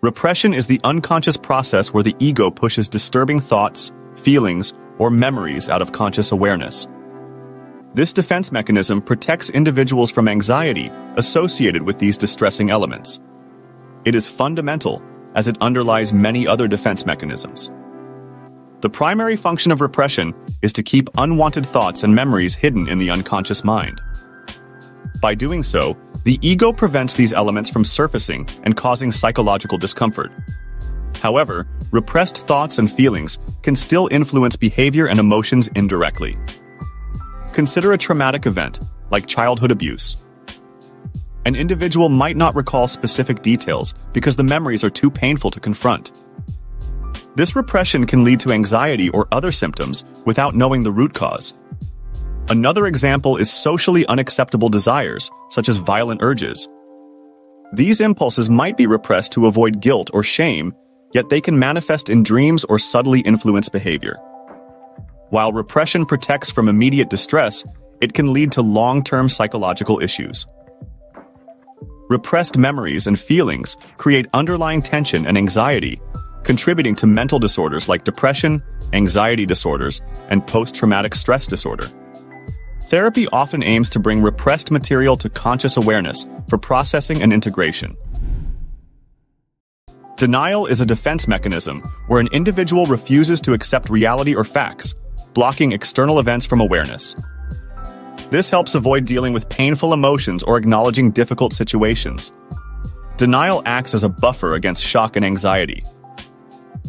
Repression is the unconscious process where the ego pushes disturbing thoughts, feelings, or memories out of conscious awareness. This defense mechanism protects individuals from anxiety associated with these distressing elements. It is fundamental, as it underlies many other defense mechanisms. The primary function of repression is to keep unwanted thoughts and memories hidden in the unconscious mind. By doing so, the ego prevents these elements from surfacing and causing psychological discomfort. However, repressed thoughts and feelings can still influence behavior and emotions indirectly. Consider a traumatic event, like childhood abuse. An individual might not recall specific details because the memories are too painful to confront. This repression can lead to anxiety or other symptoms without knowing the root cause. Another example is socially unacceptable desires, such as violent urges. These impulses might be repressed to avoid guilt or shame, yet they can manifest in dreams or subtly influence behavior. While repression protects from immediate distress, it can lead to long-term psychological issues. Repressed memories and feelings create underlying tension and anxiety, contributing to mental disorders like depression, anxiety disorders, and post-traumatic stress disorder. Therapy often aims to bring repressed material to conscious awareness for processing and integration. Denial is a defense mechanism where an individual refuses to accept reality or facts, blocking external events from awareness. This helps avoid dealing with painful emotions or acknowledging difficult situations. Denial acts as a buffer against shock and anxiety.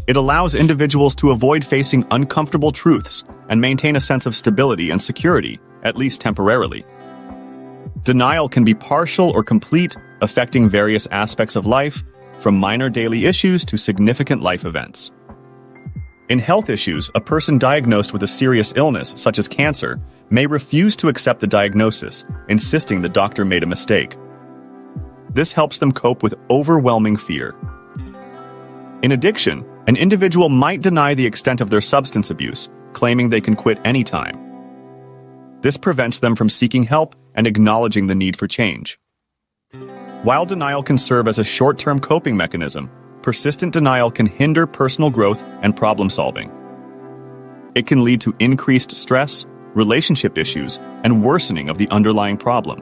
It allows individuals to avoid facing uncomfortable truths and maintain a sense of stability and security, at least temporarily. Denial can be partial or complete, affecting various aspects of life, from minor daily issues to significant life events. In health issues, a person diagnosed with a serious illness, such as cancer, may refuse to accept the diagnosis, insisting the doctor made a mistake. This helps them cope with overwhelming fear. In addiction, an individual might deny the extent of their substance abuse, claiming they can quit anytime. This prevents them from seeking help and acknowledging the need for change. While denial can serve as a short-term coping mechanism, persistent denial can hinder personal growth and problem-solving. It can lead to increased stress, relationship issues, and worsening of the underlying problem.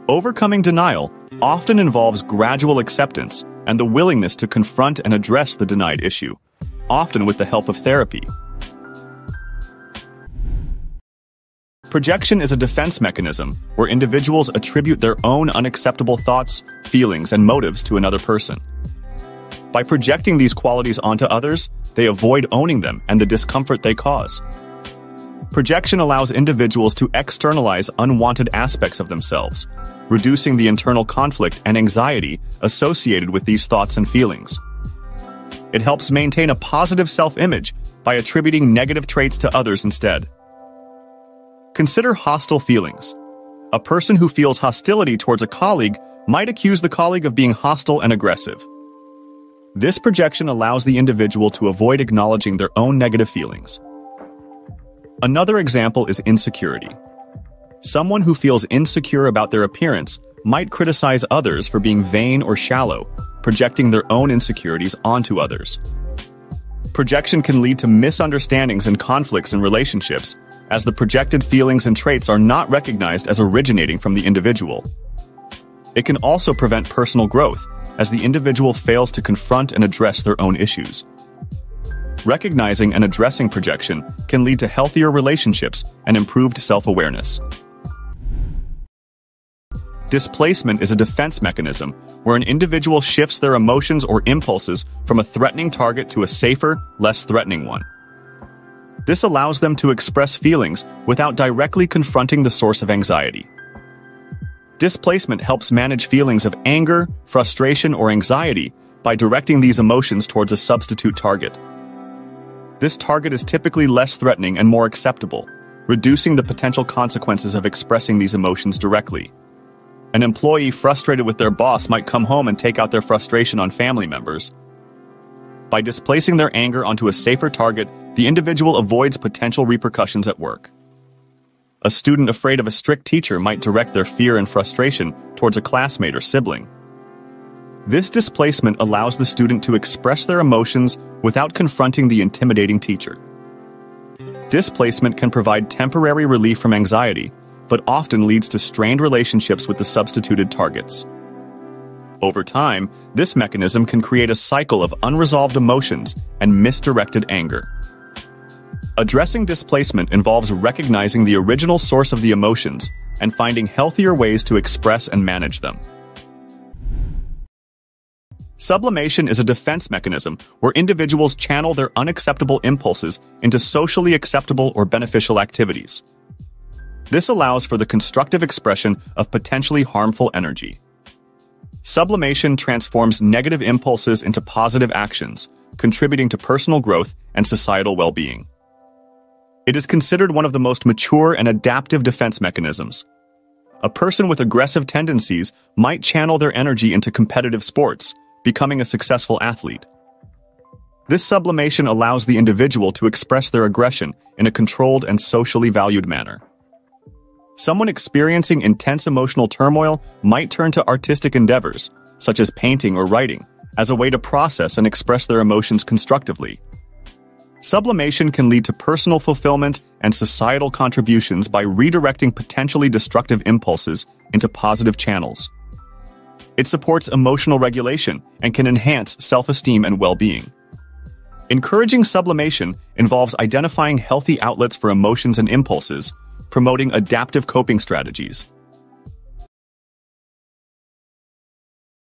Overcoming denial often involves gradual acceptance and the willingness to confront and address the denied issue, often with the help of therapy. Projection is a defense mechanism where individuals attribute their own unacceptable thoughts, feelings, and motives to another person. By projecting these qualities onto others, they avoid owning them and the discomfort they cause. Projection allows individuals to externalize unwanted aspects of themselves, reducing the internal conflict and anxiety associated with these thoughts and feelings. It helps maintain a positive self-image by attributing negative traits to others instead. Consider hostile feelings. A person who feels hostility towards a colleague might accuse the colleague of being hostile and aggressive. This projection allows the individual to avoid acknowledging their own negative feelings. Another example is insecurity. Someone who feels insecure about their appearance might criticize others for being vain or shallow, projecting their own insecurities onto others. Projection can lead to misunderstandings and conflicts in relationships, as the projected feelings and traits are not recognized as originating from the individual. It can also prevent personal growth, as the individual fails to confront and address their own issues. Recognizing and addressing projection can lead to healthier relationships and improved self-awareness. Displacement is a defense mechanism where an individual shifts their emotions or impulses from a threatening target to a safer, less threatening one. This allows them to express feelings without directly confronting the source of anxiety. Displacement helps manage feelings of anger, frustration, or anxiety by directing these emotions towards a substitute target. This target is typically less threatening and more acceptable, reducing the potential consequences of expressing these emotions directly. An employee frustrated with their boss might come home and take out their frustration on family members. By displacing their anger onto a safer target, the individual avoids potential repercussions at work. A student afraid of a strict teacher might direct their fear and frustration towards a classmate or sibling. This displacement allows the student to express their emotions without confronting the intimidating teacher. Displacement can provide temporary relief from anxiety, but often leads to strained relationships with the substituted targets. Over time, this mechanism can create a cycle of unresolved emotions and misdirected anger. Addressing displacement involves recognizing the original source of the emotions and finding healthier ways to express and manage them. Sublimation is a defense mechanism where individuals channel their unacceptable impulses into socially acceptable or beneficial activities. This allows for the constructive expression of potentially harmful energy. Sublimation transforms negative impulses into positive actions, contributing to personal growth and societal well-being. It is considered one of the most mature and adaptive defense mechanisms. A person with aggressive tendencies might channel their energy into competitive sports, becoming a successful athlete. This sublimation allows the individual to express their aggression in a controlled and socially valued manner. Someone experiencing intense emotional turmoil might turn to artistic endeavors, such as painting or writing, as a way to process and express their emotions constructively. Sublimation can lead to personal fulfillment and societal contributions by redirecting potentially destructive impulses into positive channels. It supports emotional regulation and can enhance self-esteem and well-being. Encouraging sublimation involves identifying healthy outlets for emotions and impulses, promoting adaptive coping strategies,